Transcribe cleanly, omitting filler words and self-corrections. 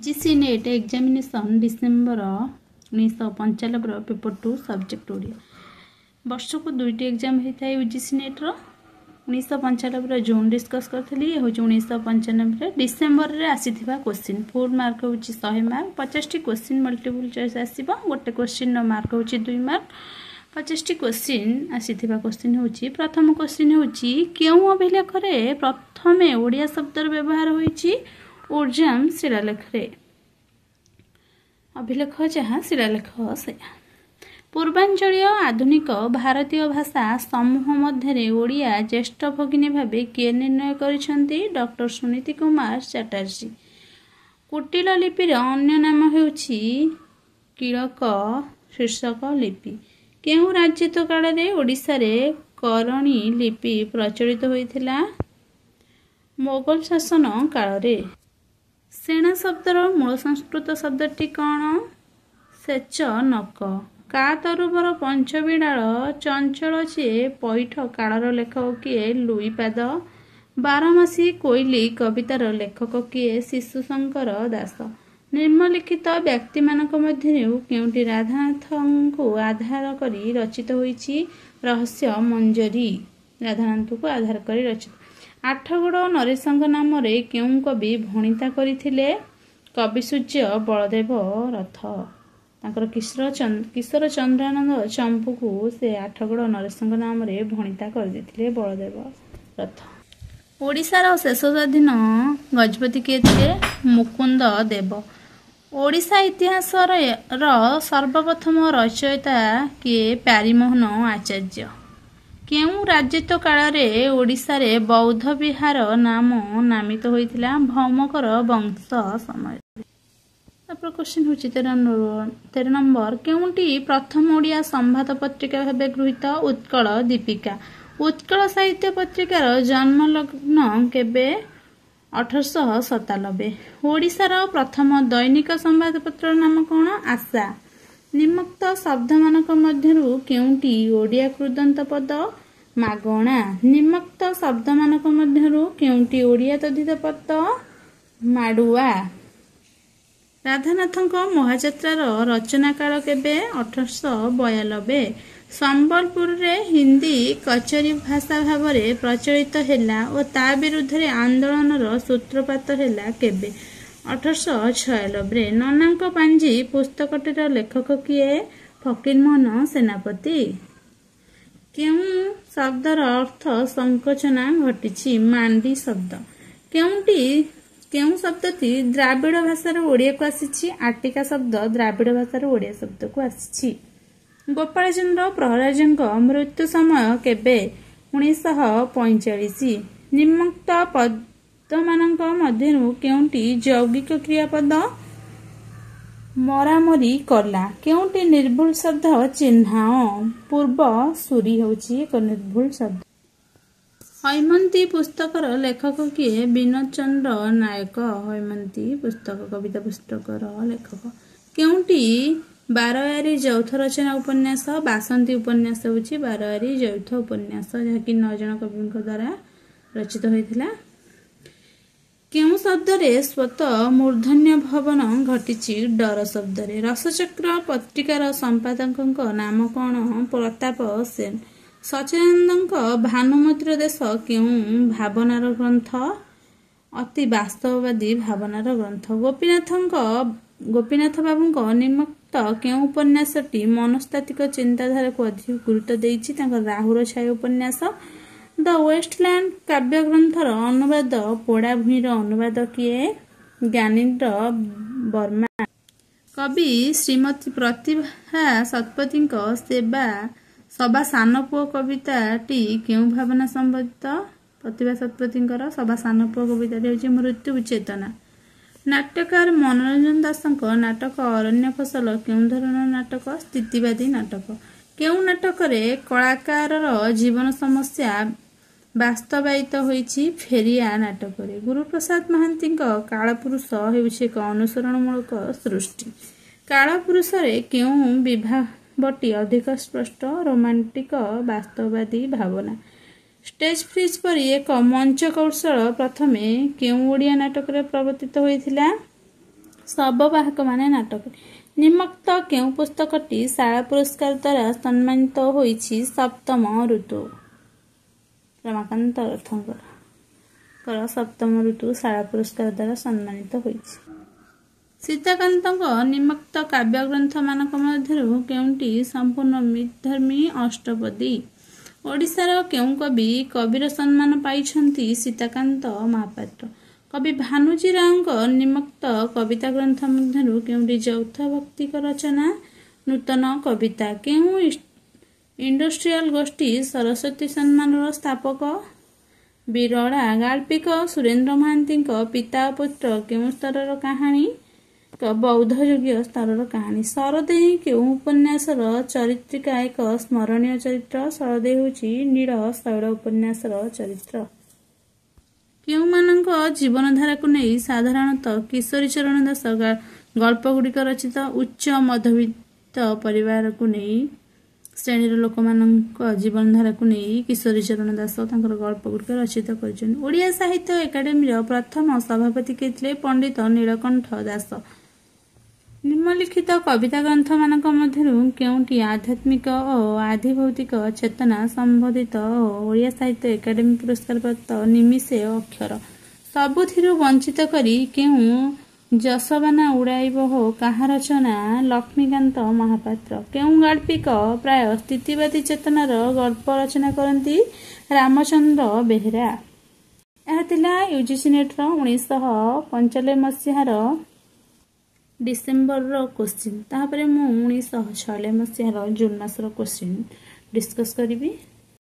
UGC net examination December 1995 paper 2 subject Odia वर्ष को दुईटी exam होता है यूजीसी नेट रो 1995 जून डिस्कस करी ये हूँ 1995 डिसेम्बर रे आसीथिबा क्वेश्चन 4 मार्क हूँ 100 मार्क 50 क्वेश्चन मल्टीपल चॉइस आसीबा गोटे क्वेश्चन रो मार्क हूँ 2 मार्क 50 क्वेश्चन आसीथिबा क्वेश्चन हूँ प्रथम क्वेश्चन हूँ केउं अभिलेख रे प्रथमे ओडिया शब्दर व्यवहार होईची ऊर्जाम शिलालेख रे अभिलेख जहाँ शिलालेख से पूर्वांचलीय आधुनिक भारतीय भाषा समूह मध्य ओडिया ज्येष्ठ भगिनी भावे किए निर्णय करिसेंती डॉक्टर सुनीति कुमार चैटर्जी। कुटिल लिपिर अन्य नाम हेउछि कीलक शीर्षक लिपि। केउं राजत्व काल रे ओडिसा रे करणी लिपि प्रचलित होइथिला? मोगल शासन काल रे। सेना शब्दर मूल संस्कृत शब्दटी कौन? सेच नक। का तरुबर पंचबिड़ाल चंचल चे पैठ कालर लेखक किए? लुईपाद। बारमासी कोइली कवितार लेखक किए? शिशुशंकर दास। निम्नलिखित व्यक्ति मानक मध्यरु केउंटी राधानाथଙ୍କୁ आधार करी रचित होईची? रहस्य मंजरी राधानाथ को आधार करी रचित। आठगड़ नरेशଙ୍କ नामरे केउं कवि भणिता करिथिले? कवि सूर्य बलदेव रथ। तांकर किशोर चंद्रानंद चंपू को से आठगड़ नरेशଙ୍କ नामरे भणिता करदिथिले बलदेव रथ। ओडिशार शेष स्वाधीन गजपति किए थिले? मुकुंद देव। ओडिशा इतिहास सर्वप्रथम रचयिता किए? प्यारीमोहन आचार्य। केउं राजत्व काल रे ओडिशा रे बौद्ध विहार नाम नामित होइथिला? भौमकर वंश समय। क्वेश्चन होची 13 नंबर केउंटी प्रथम ओडिया संवाद पत्रिका भाबे गृहीत? उत्कल दीपिका। उत्कल साहित्य पत्रिकार जन्म लग्न केबे? 1897। ओडिशार प्रथम दैनिक संवादपत्र नाम कौन? आशा। निम्नोक्त शब्द मानक मध्यरु केउंटी ओडिया कृदंत पद? मागणा। निम्नोक्त शब्द मानक मध्यरु केउंटी ओडिया तद्धित पद? माडुआ। राधानाथଙ୍କ महायात्रार रचना काल केबे? 1892। संबलपुर रे हिंदी कचेरी भाषा भाव में प्रचलित हैला और ता विरुद्ध रे आंदोलनर सूत्रपात हैला केबे? 1896। ननांक पांजी पुस्तकटीर लेखक किए? फकीरमोहन सेनापति। केउं शब्दर अर्थ संकोचना घटिछि? मांडी शब्द। केउं शब्दटी द्राविड़ भाषार ओडिया को आसीछि? आटिका शब्द द्राविड़ भाषार ओडिया शब्द को आसीछि। गोपाल चंद्र प्रहराजଙ୍କ मृत्यु समय केबे? 1945। निम्नोक्त पद मानक मध्यरु केउंटी यौगिक क्रियापद? मरामरी कला। केउंटी निर्भुल शब्द चिन्हाओ? पूर्व सूरी होची एक निर्भुल शब्द। हैमंती पुस्तकर लेखक किए? विनोद चंद्र नायक। हैमंती पुस्तक कविता पुस्तकर लेखक। केउंटी बारयारी यौथ रचना उपन्यास? बासंती उपन्यास होची बारयारी यौथ उपन्यास जहाँकि 9 जन कविଙ୍କ द्वारा रचित होइथिला। केउं शब्द रे स्वत मूर्धन्य भवन घटिछि? डर शब्द रे। रसचक्र पत्रिकार संपादकଙ୍କ नाम कौन? प्रताप सेन। सचिदानंदଙ୍କ भानुमतीर देश केउं भावनार ग्रंथ? अति वास्तववादी भावनार ग्रंथ। गोपीनाथ बाबूଙ୍କ निम्नोक्त केउं उपन्यासटी मनस्तात्विक चिंताधारा को अधिक गुरुत्व देइछि? तांकर राहुर छाया उपन्यास। द वेस्टलैंड काव्य ग्रंथर अनुवाद पोड़ा भूईर अनुवाद किए? ज्ञानेन्द्र वर्मा। कवि श्रीमती प्रतिभा शतपथीଙ୍କ सभा सान पुओ कविताटी केउं भावना संबंधित? प्रतिभा शतपथीଙ୍କର सभा सान पुओ कविताटी होची मृत्यु चेतना। नाट्यकार मनोरंजन दासଙ୍କ नाटक अरण्य फसल केउं धरणर नाटक? स्थितिवादी नाटक। केउं नाटक रे कलाकारर जीवन समस्या वास्तवायित होईची? फेरिया नाटक रे। गुरुप्रसाद महांतीଙ୍କ कालपुरुष हेउची एक अनुसरणमूलक सृष्टि। कालपुरुष रे केउं विभावटी अधिक स्पष्ट? रोमांटिक वास्तववादी भावना। स्टेज फ्रिज परी एक मंच कौशल प्रथमे केउं ओडिया नाटक रे प्रवर्तित होइथिला? ଶବବାହକ ମାନେ ନାଟକ। ନିମ୍ନୋକ୍ତ କେଉଁ ପୁସ୍ତକଟି ଶାଳା ପୁରସ୍କାର ଦ୍ୱାରା ସମ୍ମାନିତ ହୋଇଛି? ସପ୍ତମ ଋତୁ। ରମାକାନ୍ତ ରଥଙ୍କର ସପ୍ତମ ଋତୁ ଶାଳା ପୁରସ୍କାର ଦ୍ୱାରା ସମ୍ମାନିତ ହୋଇଛି। ସୀତାକାନ୍ତଙ୍କ ନିମ୍ନୋକ୍ତ କାବ୍ୟଗ୍ରନ୍ଥମାନଙ୍କ ମଧ୍ୟରୁ କେଉଁଟି ସମ୍ପୂର୍ଣ୍ଣ ମିତଧର୍ମୀ ଅଷ୍ଟପଦୀ? ଓଡ଼ିଶାର କେଉଁ କବି କବିର ସମ୍ମାନ ପାଇଛନ୍ତି? ସୀତାକାନ୍ତ ମହାପାତ୍ର। କବି ଭାନୁଜୀ ରାଓଙ୍କ ନିମ୍ନୋକ୍ତ କବିତା ଗ୍ରନ୍ଥ ମଧ୍ୟରୁ କେଉଁଟି ଯୌଥ ଭକ୍ତିକ ରଚନା? ନୂତନ କବିତା। କେଉଁ ଇଣ୍ଡଷ୍ଟ୍ରିଆଲ ଗୋଷ୍ଠୀ ସରସ୍ୱତୀ ସମ୍ମାନର ସ୍ଥାପକ? ବିରଳା। ଗାଳ୍ପିକ ସୁରେନ୍ଦ୍ର ମହାନ୍ତିଙ୍କ ପିତା ଓ ପୁତ୍ର କେଉଁ ସ୍ତରର କାହାଣୀ? ବୌଦ୍ଧଯୁଗୀୟ ସ୍ତରର କାହାଣୀ। ଶରଦେଇ କେଉଁ ଉପନ୍ୟାସର ଚରିତ୍ରିକା? ଏକ ସ୍ମରଣୀୟ ଚରିତ୍ର। ଶରଦେଇ ହେଉଛି ନୀଳ ଶୈଳ ଉପନ୍ୟାସର ଚରିତ୍ର। କେଉଁମାନଙ୍କ ଜୀବନଧାରାକୁ ନେଇ ସାଧାରଣତଃ କିଶୋରୀ ଚରଣ ଦାସ ଗଳ୍ପଗୁଡ଼ିକ ରଚିତ? ଉଚ୍ଚ ମଧ୍ୟବିତ୍ତ ପରିବାରକୁ ନେଇ ଶ୍ରେଣୀର ଲୋକମାନଙ୍କ ଜୀବନଧାରାକୁ ନେଇ କିଶୋରୀ ଚରଣ ଦାସ ତାଙ୍କର ଗଳ୍ପଗୁଡ଼ିକ ରଚିତ କରିଛନ୍ତି। ଓଡ଼ିଆ ସାହିତ୍ୟ ଏକାଡେମୀର ପ୍ରଥମ ସଭାପତି କିଏ ଥିଲେ? ପଣ୍ଡିତ ନୀଳକଣ୍ଠ ଦାସ। ନିମ୍ନଲିଖିତ କବିତା ଗ୍ରନ୍ଥମାନଙ୍କ ମଧ୍ୟରୁ କେଉଁଟି ଆଧ୍ୟାତ୍ମିକ ଓ ଆଧିଭୌତିକ ଚେତନା ସମ୍ବନ୍ଧିତ ଓ ଓଡ଼ିଆ ସାହିତ୍ୟ ଏକାଡେମୀ ପୁରସ୍କାର ପ୍ରାପ୍ତ? ନିମିଷେ ଅକ୍ଷର। ସବୁଥିରୁ ବଞ୍ଚିତ କରି କେଉଁ ଯଶବାନା ଉଡ଼ାଇବ ହୋ କାହା ରଚନା? ଲକ୍ଷ୍ମୀକାନ୍ତ ମହାପାତ୍ର। କେଉଁ ଗାଳ୍ପିକ ପ୍ରାୟ ସ୍ଥିତିବାଦୀ ଚେତନାର ଗଳ୍ପ ରଚନା କରନ୍ତି? ରାମଚନ୍ଦ୍ର ବେହେରା। ଏହା ଥିଲା UGC ନେଟ୍ର 1995 ମସିହାର ଡିସେମ୍ବରର କୋଶ୍ଚିନ୍। ତାପରେ ମୁଁ 1996 ମସିହାର ଜୁନ୍ ମାସର କୋଶ୍ଚିନ୍ ଡିସ୍କସ୍ କରିବି।